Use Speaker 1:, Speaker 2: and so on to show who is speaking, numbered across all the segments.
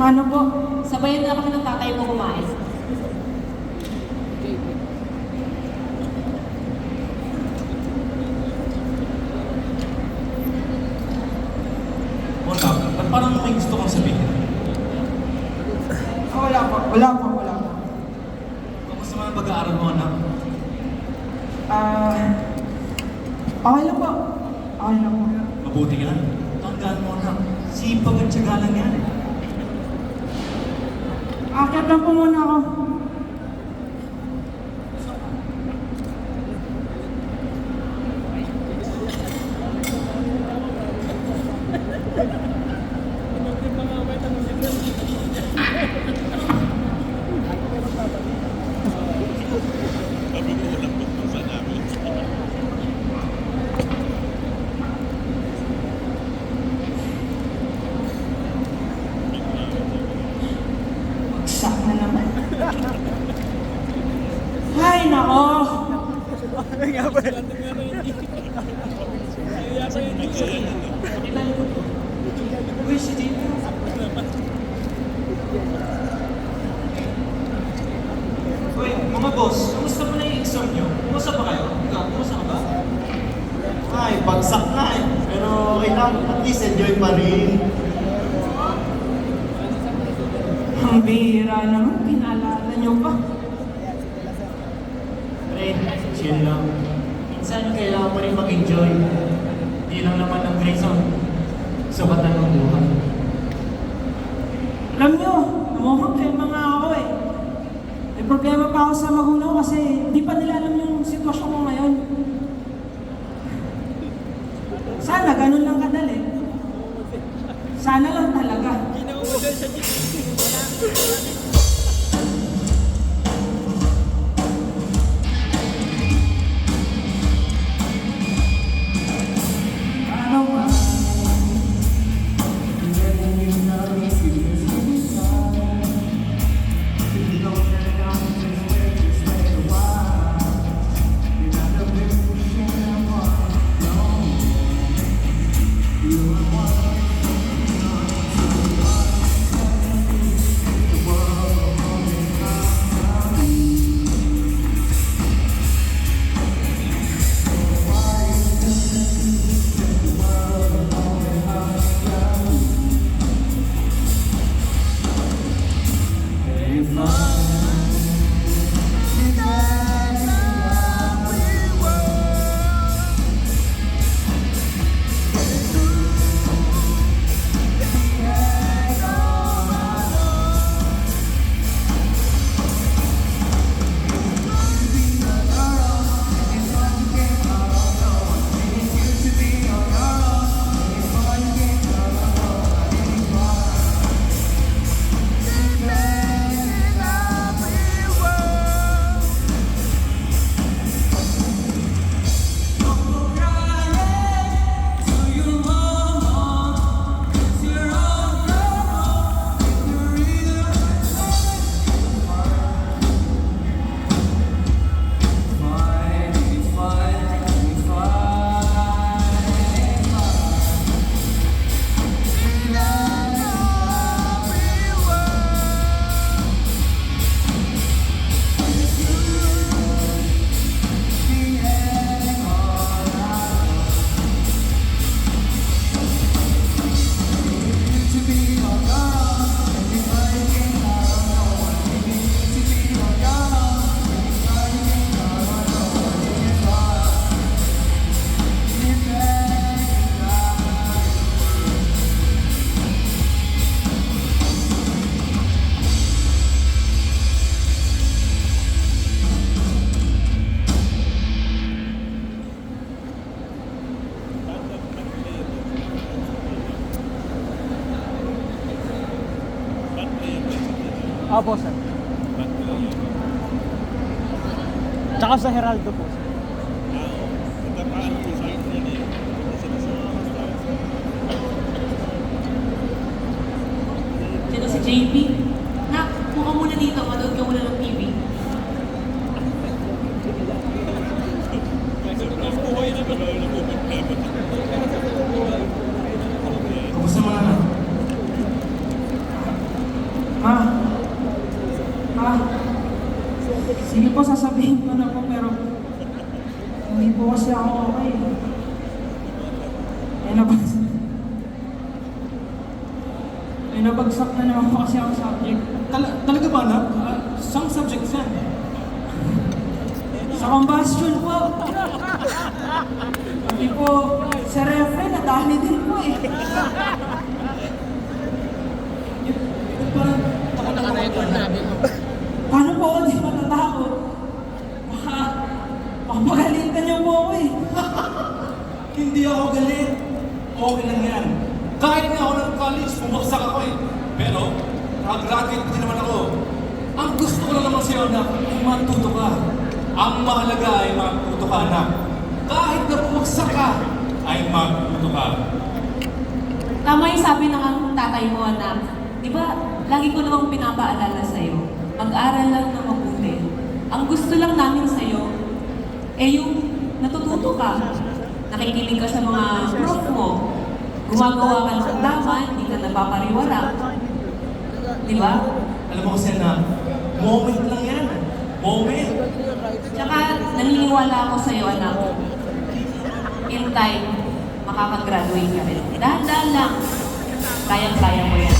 Speaker 1: Paano po?
Speaker 2: Sabayan na kami ng tatay mo kumain.
Speaker 3: Wala, ba't parang may gusto kong sabihin?
Speaker 1: Wala po, wala po, wala po.
Speaker 3: Kamusta man ang pag-aaral mo, anak?
Speaker 1: Okay lang po. Okay lang po.
Speaker 3: Mabuti ka. Tandaan mo, anak. Sipag at tiyaga lang yan.
Speaker 1: Akit lang po muna ako. Sak na naman. Hay, nako! Uy, si Dito.
Speaker 3: Uy, mga boss, kamusta mo na yung exam nyo? Kumusta ba kayo? Ikaw, kumusta ka ba?
Speaker 4: Ay, bagsak na eh. Pero okay lang, at least enjoy pa rin.
Speaker 1: Ang bihira naman, pinaalala niyo pa.
Speaker 4: Pre, chill lang. Minsan kailangan mo rin mag-enjoy. Hindi lang naman ang grades ang sukatan ng buhay.
Speaker 1: Alam niyo, namumroblema nga ako eh. May problema pa ako sa magulang ko kasi di pa nila alam yung sitwasyon ko ngayon. Sana ganun lang kadali. Sana lang talaga. Ano ba?
Speaker 5: Opo, sir. Tsaka sa Heraldo po, sir.
Speaker 2: Sino si JP? Nak, muka muna dito, manood ka muna ng TV.
Speaker 3: Kamusta mga anak?
Speaker 1: po sasabihin ko na po, pero hindi po kasi ako okay. May nabagsak na naman po kasi ang subject.
Speaker 3: Talaga ba, Nak? Saan subject yan?
Speaker 1: Sa combustion po. Hindi po, sa refre, nadali din po eh.
Speaker 3: Parang takot na record namin.
Speaker 1: Paano po ako di matatakot? Baka, pagalitan niyo po ako eh.
Speaker 3: Hindi ako galit. Okay lang yan. Kahit nga ako ng college, bumagsak ako eh. Pero, nag-graduate din naman ako. Ang gusto ko lang naman sa'yo, Nak, ay matuto ka. Ang mahalaga ay matuto ka, Nak. Kahit na bumagsak ka, ay matuto ka.
Speaker 2: Tama yung sabi ng ang tatay mo, anak. Di ba, lagi ko namang pinapaalala sa'yo, mag-aral lang na mabuti. Ang gusto lang namin sa'yo, yung natututo ka, nakikinig ka sa mga prof mo, gumagawa ka ng tama, hindi ka napapariwara. Di ba?
Speaker 3: Alam mo kasi, Nak, moment lang yan. Moment.
Speaker 2: Tsaka, naniniwala ako sa'yo, anak. In time, makakagraduate ka rin. Dahan-dahan lang. Kayang-kaya mo yan.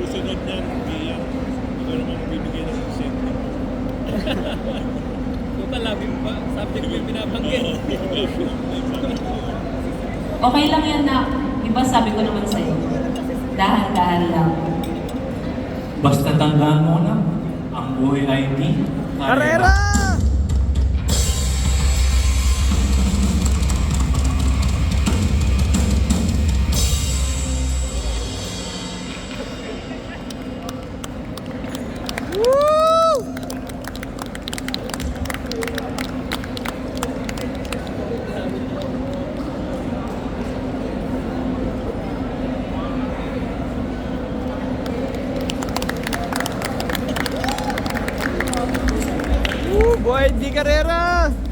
Speaker 6: Susunod niyan, biyan. Ikaw naman bibigyan ng incentive.
Speaker 7: Total, labi mo pa. Subject mo yung binabanggit.
Speaker 2: Okay lang yan, nak. Di ba sabi ko naman sa'yo, dahan-dahan lang.
Speaker 3: Basta tandaan mo na, ang buhay ay di karera.